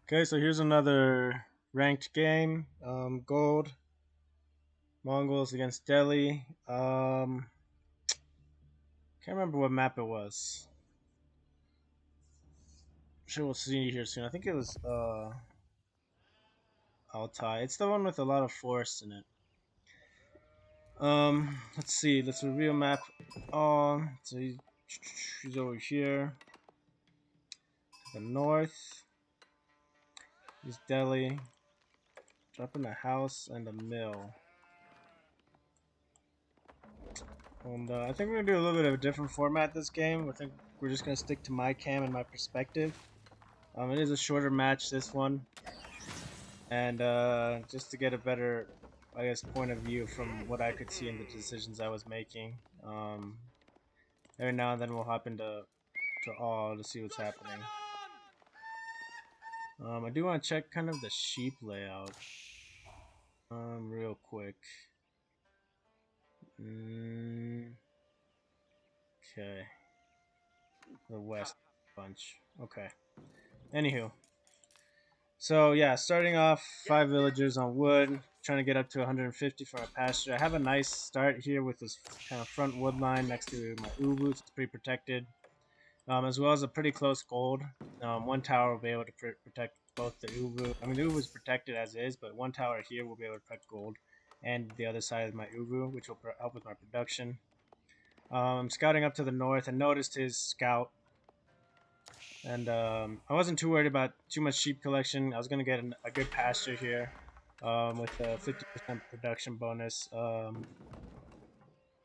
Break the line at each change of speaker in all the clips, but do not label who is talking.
Okay, so here's another ranked game. Gold, Mongols against Delhi. Can't remember what map it was. Sure, we'll see here soon. I think it was Altai. It's the one with a lot of forests in it. Let's see. Let's reveal map. So he's over here. The north is Delhi. Dropping a house and a mill. And I think we're gonna do a little bit of a different format this game. I think we're just gonna stick to my cam and my perspective. It is a shorter match, this one, and just to get a better, I guess, point of view from what I could see in the decisions I was making. Every now and then we'll hop into all to see what's happening. I do want to check kind of the sheep layout, real quick. Okay, the west bunch. Okay. Anywho. So yeah, starting off 5 villagers on wood, trying to get up to 150 for my pasture. I have a nice start here with this kind of front wood line next to my ubu. It's pretty protected, as well as a pretty close gold. One tower will be able to protect both the ubu. I mean, the ubu is protected as is, but one tower here will be able to protect gold, and the other side is my ubu, which will help with my production. I'm scouting up to the north and noticed his scout. And I wasn't too worried about too much sheep collection. I was going to get a good pasture here with a 50% production bonus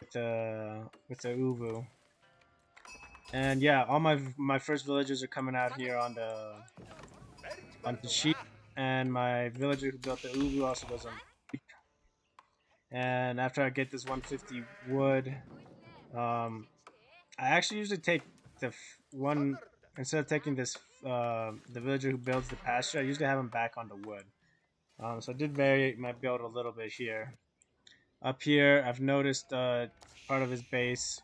with the uvu. And yeah, all my first villagers are coming out here on the sheep, and my villager who built the uvu also goes on sheep. And after I get this 150 wood, I actually usually take the one instead of taking this the villager who builds the pasture. I usually have him back on the wood. So I did vary my build a little bit here. Up here, I've noticed part of his base,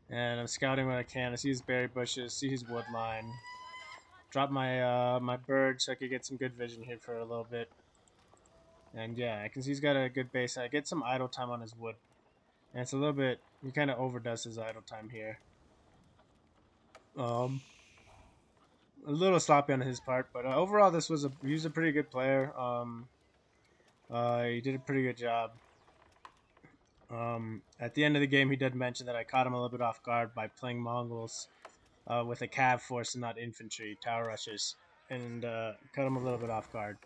and I'm scouting what I can. I see his berry bushes, see his wood line. Drop my my bird so I could get some good vision here for a little bit. And yeah, I can see he's got a good base. I get some idle time on his wood, and it's a little bit. He kind of overdoes his idle time here. Um, a little sloppy on his part, but overall, he was a pretty good player. He did a pretty good job. At the end of the game, he did mention that I caught him a little bit off guard by playing Mongols with a cav force and not infantry tower rushes, and cut him a little bit off guard.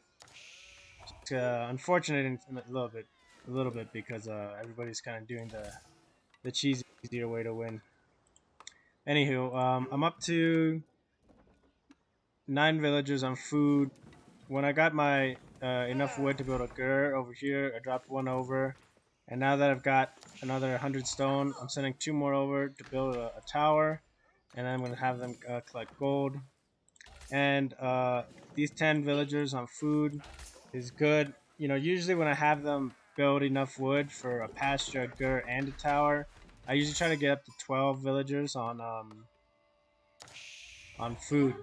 It's, unfortunate in a little bit because everybody's kind of doing the cheesier way to win. Anywho, I'm up to 9 villagers on food. When I got my enough wood to build a gur over here, I dropped one over. And now that I've got another 100 stone, I'm sending 2 more over to build a tower. And I'm going to have them collect gold. And these 10 villagers on food is good. You know, usually when I have them build enough wood for a pasture, a gur, and a tower, I usually try to get up to 12 villagers on food.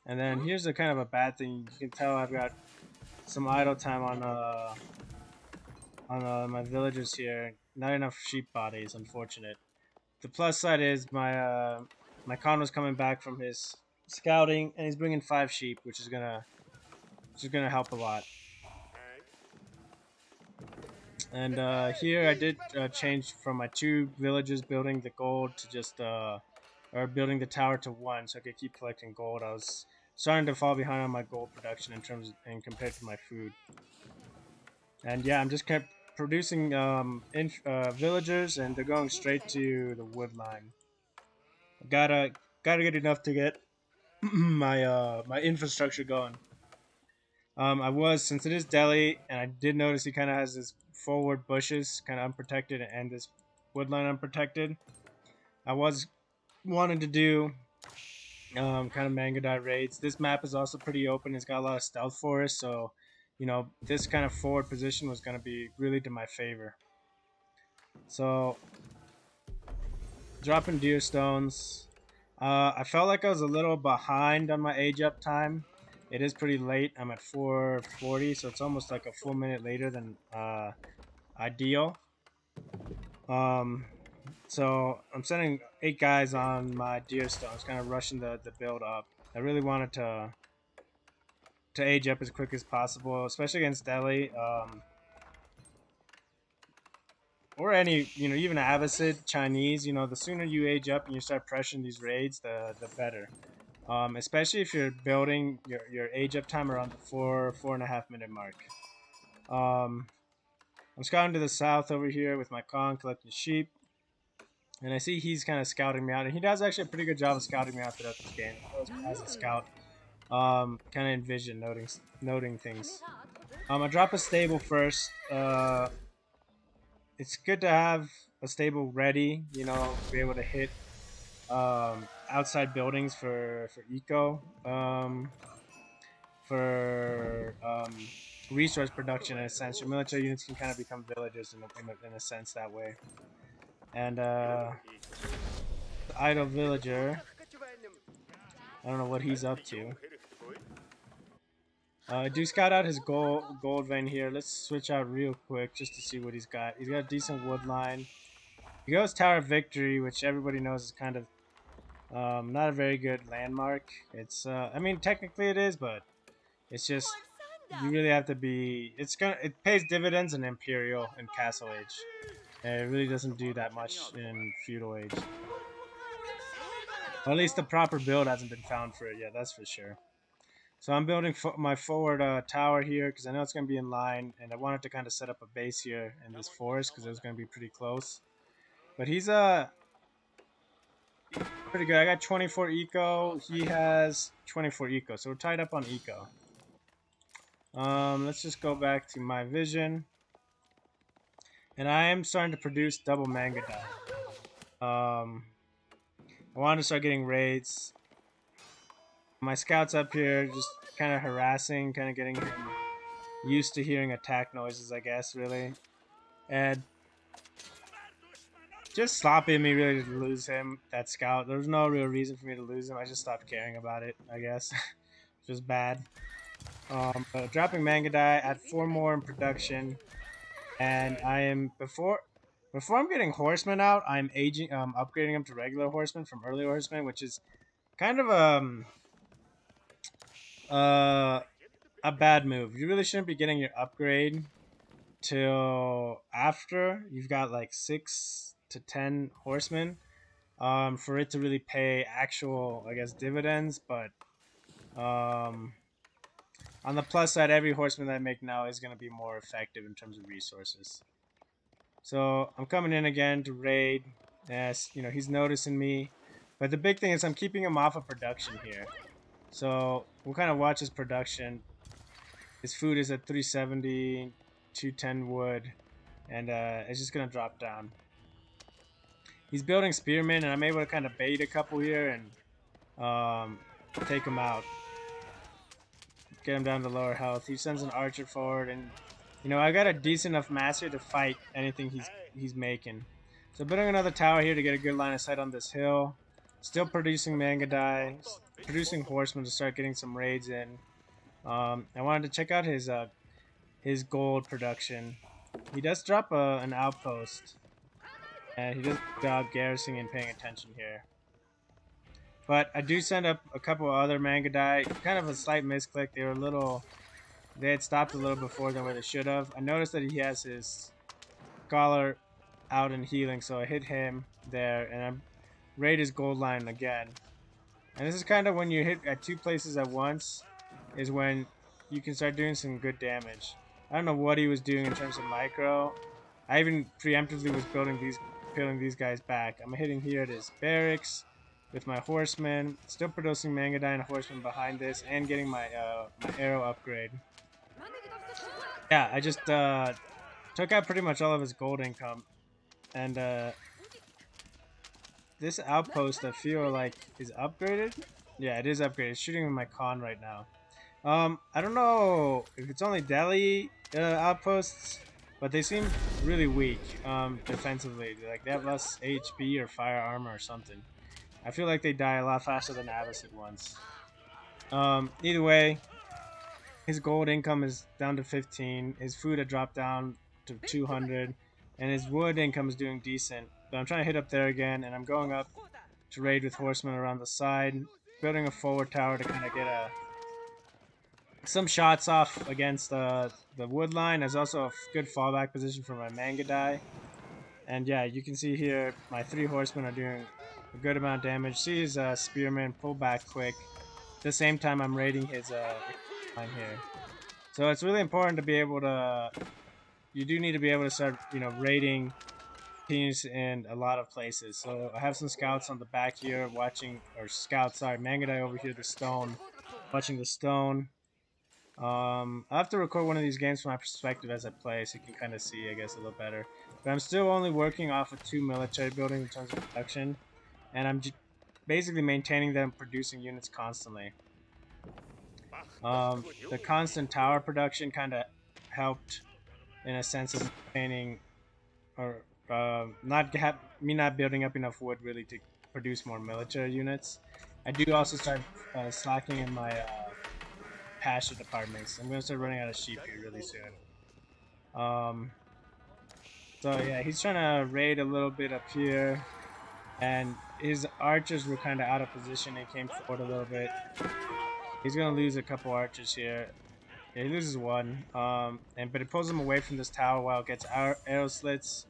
And then here's a kind of a bad thing. You can tell I've got some idle time on my villagers here. Not enough sheep bodies, unfortunate. The plus side is my Khan was coming back from his scouting, and he's bringing 5 sheep, which is gonna help a lot. And here I did change from my 2 villages building the gold to just or building the tower to 1, so I could keep collecting gold. I was starting to fall behind on my gold production in compared to my food. And yeah, I'm just kept producing villagers, and they're going straight to the wood line. Gotta get enough to get my infrastructure going. Since it is Delhi, and I did notice he kind of has this forward bushes, kind of unprotected, and this woodline unprotected. I was wanting to do kind of Mangudai raids. This map is also pretty open. It's got a lot of stealth forests, so you know this kind of forward position was going to be really to my favor. So dropping deer stones. I felt like I was a little behind on my age up time. It is pretty late. I'm at 4:40, so it's almost like a full minute later than ideal. Um, so I'm sending 8 guys on my deer stones, kind of rushing the build up. I really wanted to age up as quick as possible, especially against Delhi. Or any, even Abbasid, Chinese, the sooner you age up and you start pressuring these raids, the better. Especially if you're building your age up time around the 4.5 minute mark. I'm scouting to the south over here with my Khan collecting sheep. And I see he's kind of scouting me out. And he does actually a pretty good job of scouting me out throughout this game. As a scout. Kind of envision noting things. I drop a stable first. It's good to have a stable ready, be able to hit outside buildings for eco, for resource production in a sense. Your military units can kind of become villagers in a sense that way. And the idle villager, I don't know what he's up to. I do scout out his gold vein here. Let's switch out real quick just to see what he's got. He's got a decent wood line. He goes Tower of Victory, which everybody knows is kind of not a very good landmark. It's I mean technically it is, but it's just you really have to be. It pays dividends in Imperial and Castle Age. And it really doesn't do that much in Feudal Age. Or at least the proper build hasn't been found for it yet. That's for sure. So I'm building my forward tower here because I know it's going to be in line, and I wanted to kind of set up a base here in this forest because it was going to be pretty close. But he's pretty good. I got 24 eco. He has 24 eco, so we're tied up on eco. Let's just go back to my vision, and I am starting to produce double Mangudai. I wanted to start getting raids. My scouts up here just kind of harassing, kind of getting him used to hearing attack noises, I guess, really. And just sloppy me really to lose him, that scout. There was no real reason for me to lose him. I just stopped caring about it, I guess. Just bad. But dropping Mangudai, add 4 more in production. And I am, before I'm getting horsemen out, I'm upgrading them to regular horsemen from early horsemen, which is kind of a bad move. You really shouldn't be getting your upgrade till after you've got like 6 to 10 horsemen, for it to really pay actual, I guess, dividends. But on the plus side, every horseman that I make now is going to be more effective in terms of resources. So I'm coming in again to raid. Yes, he's noticing me. But the big thing is I'm keeping him off of production here. So we'll kind of watch his production. His food is at 370, 210 wood, and it's just going to drop down. He's building spearmen, and I'm able to kind of bait a couple here and take him out. Get him down to lower health. He sends an archer forward, and I got a decent enough mass here to fight anything he's making. So building another tower here to get a good line of sight on this hill. Still producing Mangudai, producing horsemen to start getting some raids in. I wanted to check out his gold production. He does drop an outpost, and he does garrisoning and paying attention here. But I do send up a couple other Mangudai. Kind of a slight misclick. They had stopped a little before than where they should have. I noticed that he has his scholar out and healing, so I hit him there, and I raid his gold line again. And this is kind of when you hit at 2 places at once, is when you can start doing some good damage. I don't know what he was doing in terms of micro. I even preemptively was peeling these guys back. I'm hitting here at his barracks with my horsemen, still producing Mangudai and horsemen behind this, and getting my arrow upgrade. Yeah, I just took out pretty much all of his gold income, and this outpost I feel like is upgraded. Yeah, it is upgraded. It's shooting with my Khan right now. I don't know if it's only Delhi outposts, but they seem really weak defensively. Like they have less HP or fire armor or something. I feel like they die a lot faster than Abbasid ones. Either way, his gold income is down to 15. His food had dropped down to 200, and his wood income is doing decent. But I'm trying to hit up there again, and I'm going up to raid with horsemen around the side, building a forward tower to kind of get some shots off against the wood line. There's also a good fallback position for my Mangudai. And yeah, you can see here my 3 horsemen are doing a good amount of damage. See his spearman pull back quick. At the same time, I'm raiding his line here. So it's really important to be able to. You do need to be able to start, raiding teams in a lot of places. So I have some scouts on the back here watching, or scouts, sorry, Mangudai over here, the stone, watching the stone. I have to record one of these games from my perspective as I play, so you can kind of see, I guess, a little better. But I'm still only working off of 2 military buildings in terms of production, and I'm basically maintaining them, producing units constantly. The constant tower production kind of helped in a sense of maintaining, or me not building up enough wood really to produce more military units. I do also start slacking in my pasture departments. I'm gonna start running out of sheep here really soon. So yeah, he's trying to raid a little bit up here, and his archers were kind of out of position. They came forward a little bit. He's gonna lose a couple archers here. Yeah, he loses one. But it pulls him away from this tower while it gets arrow slits,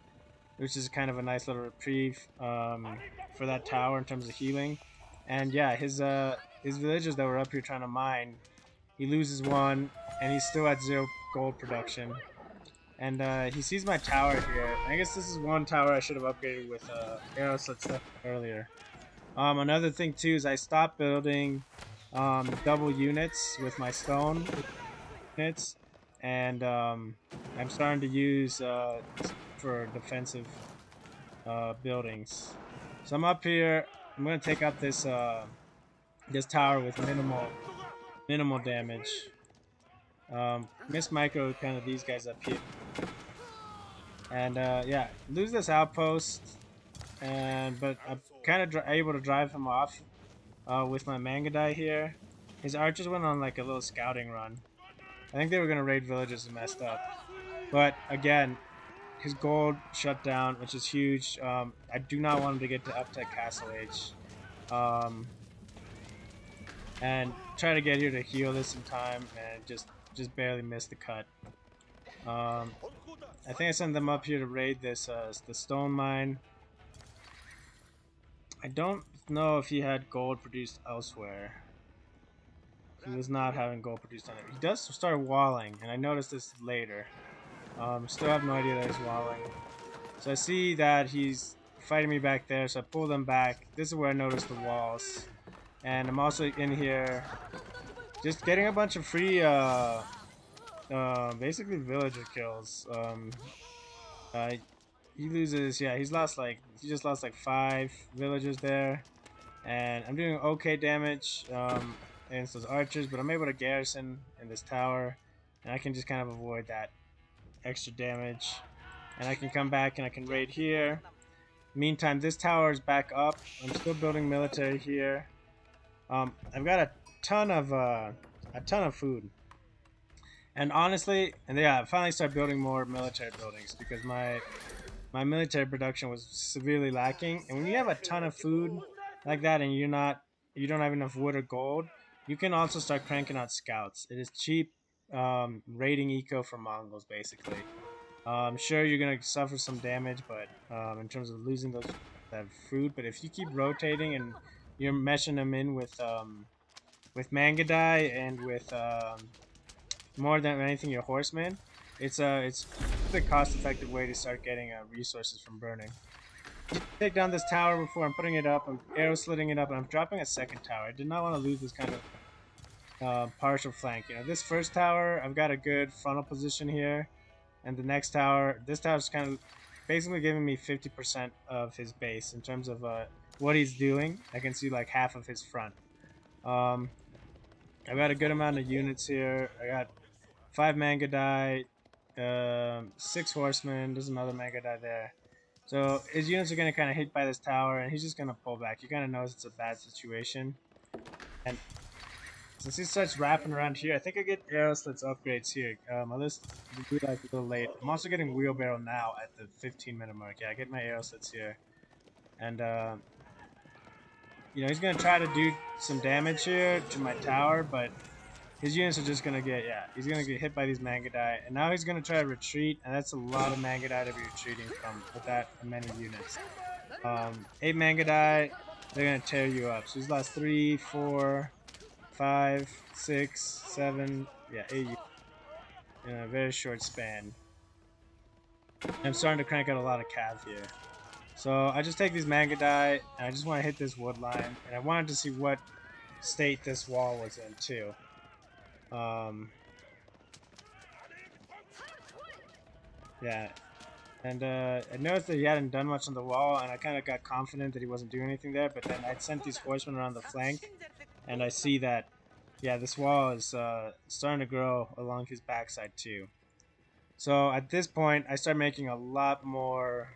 which is kind of a nice little reprieve for that tower in terms of healing. And yeah, his villagers that were up here trying to mine, he loses one, and he's still at 0 gold production. And he sees my tower here. I guess this is one tower I should have upgraded with arrow slit stuff earlier. Another thing too is I stopped building double units with my stone units, and I'm starting to use for defensive buildings. So I'm up here. I'm gonna take out this this tower with minimal damage. Miss Micro kind of these guys up here, and yeah, lose this outpost, but I'm kind of able to drive him off with my Mangudai here. His archers went on like a little scouting run. I think they were gonna raid villages and messed up, but again, his gold shut down, which is huge. I do not want him to get to up to Castle Age. And try to get here to heal this in time, and just barely missed the cut. I think I sent them up here to raid this the stone mine. I don't know if he had gold produced elsewhere. He was not having gold produced on it. He does start walling, and I noticed this later. Still have no idea that he's walling. So I see that he's fighting me back there, so I pull them back. This is where I noticed the walls. And I'm also in here just getting a bunch of free, basically villager kills. He loses, yeah, he just lost like 5 villagers there. And I'm doing okay damage against those archers, but I'm able to garrison in this tower. And I can just kind of avoid that extra damage. And I can come back and I can raid here. Meantime, this tower is back up. I'm still building military here. I've got a ton of food, and honestly, yeah, I finally started building more military buildings because my military production was severely lacking. And when you have a ton of food like that, and you don't have enough wood or gold, you can also start cranking out scouts. It is cheap raiding eco for Mongols, basically. Sure, you're gonna suffer some damage, but in terms of losing those that food, but if you keep rotating and you're meshing them in with Mangudai and with more than anything your horsemen, it's a cost-effective way to start getting resources from burning. Take down this tower before I'm putting it up. I'm arrow slitting it up, and I'm dropping a second tower. I did not want to lose this kind of partial flank. This first tower, I've got a good frontal position here, and the next tower, this tower's kind of basically giving me 50% of his base in terms of what he's doing. I can see like half of his front. I've got a good amount of units here. I got 5 Mangudai, 6 horsemen. There's another Mangudai there. So his units are going to kind of hit by this tower, and he's just going to pull back. He kind of knows it's a bad situation. And since he starts wrapping around here, I think I get arrow slits upgrades here. I just realized a little late. I'm also getting wheelbarrow now at the 15-minute mark. Yeah, I get my arrow slits here. And, you know, he's going to try to do some damage here to my tower, but his units are just going to get, yeah, he's going to get hit by these Mangudai. And now he's going to try to retreat, and that's a lot of Mangudai to be retreating from with that many units. 8 Mangudai, they're going to tear you up. So he's lost 3, 4, 5, 6, 7, yeah, 8 units in a very short span. I'm starting to crank out a lot of cav here. So I just take these Mangudai, and I just want to hit this wood line, and I wanted to see what state this wall was in too. Yeah, and I noticed that he hadn't done much on the wall, and I kind of got confident that he wasn't doing anything there, but then I'd sent these horsemen around the flank, and I see that, yeah, this wall is starting to grow along his backside too. So at this point, I start making a lot more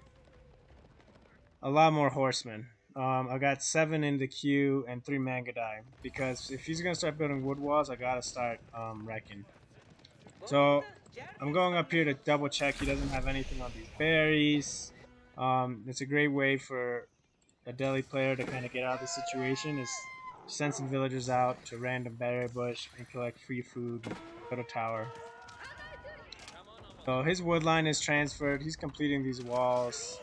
horsemen. I got 7 in the queue and 3 Mangudai, because if he's gonna start building wood walls, I gotta start wrecking. So I'm going up here to double check he doesn't have anything on these berries. It's a great way for a Delhi player to kind of get out of the situation, is send some villagers out to random berry bush and collect free food, go to tower. So his wood line is transferred, he's completing these walls.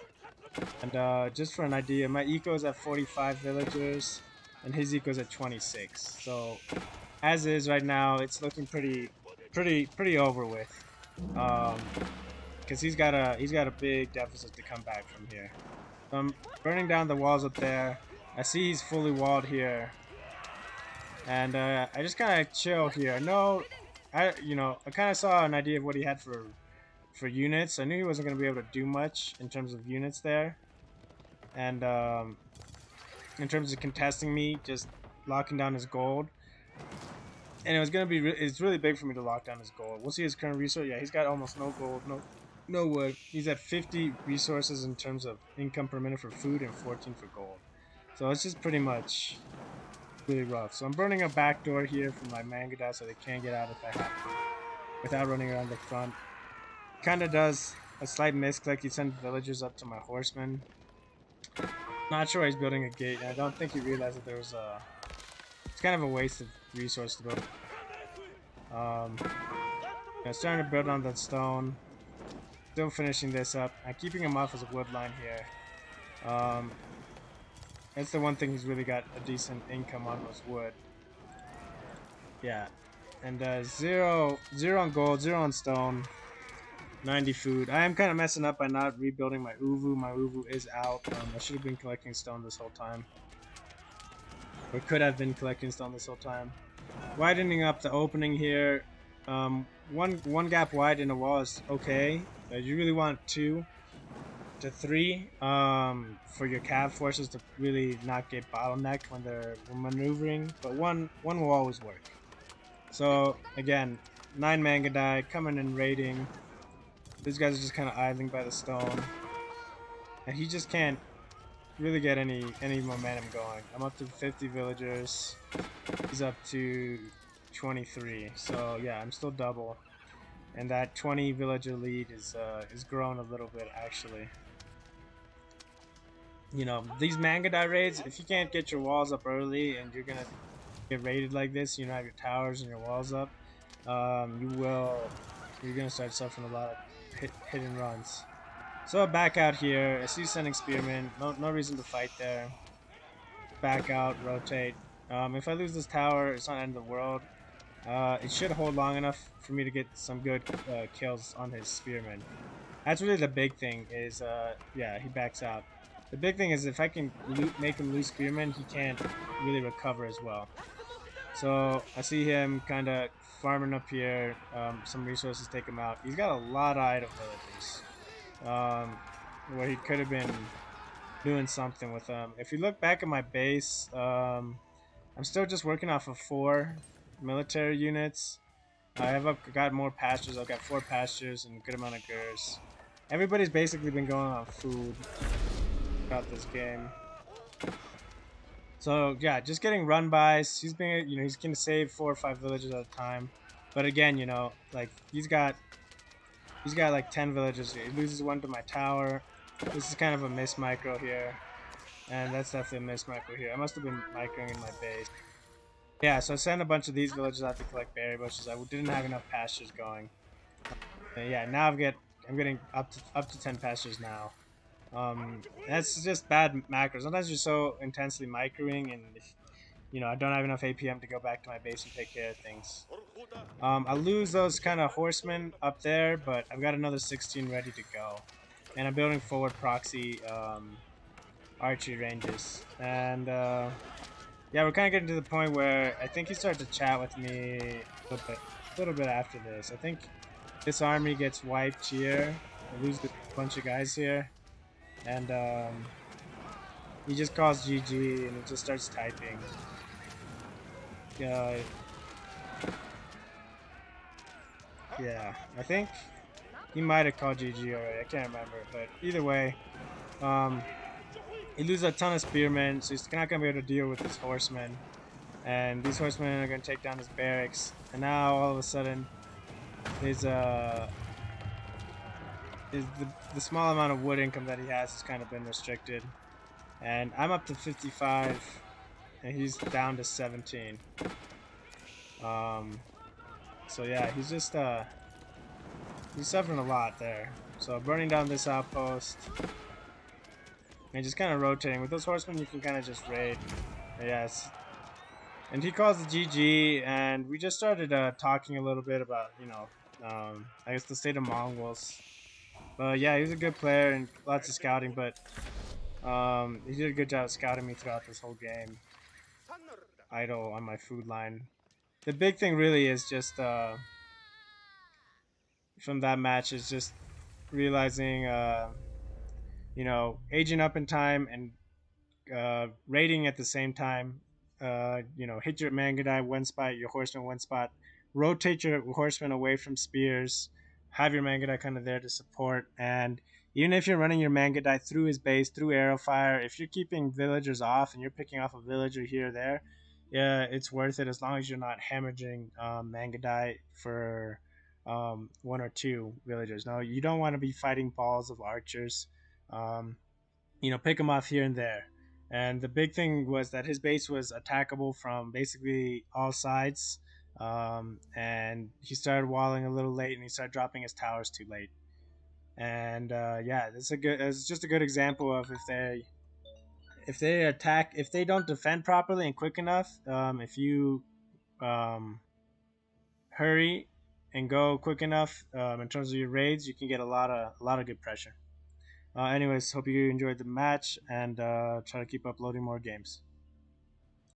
And just for an idea, my eco is at 45 villagers, and his eco is at 26. So, as is right now, it's looking pretty over with. Because he's got a big deficit to come back from here. So I'm burning down the walls up there. I see he's fully walled here, and I just kind of chill here. No, I kind of saw an idea of what he had for units. I knew he wasn't going to be able to do much in terms of units there. And in terms of contesting me, just locking down his gold. And it was going to be, it's really big for me to lock down his gold. We'll see his current resource. Yeah, he's got almost no gold, no wood. He's at 50 resources in terms of income per minute for food and 14 for gold. So it's just pretty much really rough. So I'm burning a back door here for my Mangudai so they can't get out if I have to, without running around the front. Kind of does a slight misclick. He sends villagers up to my horsemen. Not sure he's building a gate, and I don't think he realized that there was a... It's kind of a waste of resource to build. I'm starting to build on that stone. Still finishing this up. I'm keeping him off as a wood line here. That's the one thing he's really got a decent income on, was wood. Yeah. And 0 on gold, 0 on stone. 90 food. I am kind of messing up by not rebuilding my Uvu. My Uvu is out. I should have been collecting stone this whole time. Or could have been collecting stone this whole time. Widening up the opening here. One gap wide in a wall is okay. You really want 2 to 3 for your cav forces to really not get bottlenecked when they're maneuvering. But one will always work. So again, 9 Mangudai coming and raiding. These guys are just kind of idling by the stone, and he just can't really get any momentum going. I'm up to 50 villagers. He's up to 23. So yeah, I'm still double, and that 20 villager lead is growing a little bit actually. You know, these Mangudai raids, if you can't get your walls up early and you're gonna get raided like this, you don't have your towers and your walls up, you're gonna start suffering a lot of hit and runs. So back out here, I see sending spearmen, no reason to fight there. Back out, rotate. If I lose this tower, it's not the end of the world. It should hold long enough for me to get some good kills on his spearmen. That's really the big thing is, yeah, he backs out. The big thing is if I can make him lose spearmen, he can't really recover as well. So I see him kind of farming up here, some resources take him out. He's got a lot of item villages, where he could have been doing something with them. If you look back at my base, I'm still just working off of 4 military units. I have got more pastures. I've got 4 pastures and a good amount of gurs. Everybody's basically been going on food throughout this game. So yeah, just getting run bys. He's been, he's gonna save 4 or 5 villages at a time. But again, like he's got like 10 villages. He loses one to my tower. This is kind of a miss micro here, and that's definitely a miss micro here. I must have been microing in my base. Yeah, so I sent a bunch of these villages out to collect berry bushes. I didn't have enough pastures going. Yeah, now I'm getting up to 10 pastures now. That's just bad macros. Sometimes you're so intensely microing, and if, I don't have enough APM to go back to my base and take care of things. I lose those kind of horsemen up there, but I've got another 16 ready to go, and I'm building forward proxy archery ranges. And yeah, we're kind of getting to the point where I think he started to chat with me a little bit after this. I think this army gets wiped here. I lose a bunch of guys here, and he just calls GG and he just starts typing. Uh, yeah, I think he might have called GG already. I can't remember, but either way, um, he loses a ton of spearmen, so he's not gonna be able to deal with his horsemen, and these horsemen are gonna take down his barracks. And now all of a sudden, his the small amount of wood income that he has kind of been restricted, and I'm up to 55, and he's down to 17. So yeah, he's suffering a lot there. So burning down this outpost and just kind of rotating with those horsemen, you can kind of just raid. Yes, and he calls the GG, and we just started talking a little bit about I guess the state of Mongols. But yeah, he was a good player and lots of scouting, but he did a good job scouting me throughout this whole game. Idle on my food line. The big thing really is just from that match is just realizing aging up in time and raiding at the same time. Hit your Mangudai one spot, your horseman one spot. Rotate your horseman away from spears. Have your Mangudai kind of there to support. And even if you're running your Mangudai through his base, through arrow fire, if you're keeping villagers off and you're picking off a villager here or there, yeah, it's worth it as long as you're not hemorrhaging Mangudai for 1 or 2 villagers. No, you don't want to be fighting balls of archers. Um, pick them off here and there. And the big thing was that his base was attackable from basically all sides. And he started walling a little late, and he started dropping his towers too late. And yeah, it's just a good example of if they attack, if they don't defend properly and quick enough, if you hurry and go quick enough in terms of your raids, you can get a lot of good pressure. Anyways, hope you enjoyed the match, and try to keep uploading more games.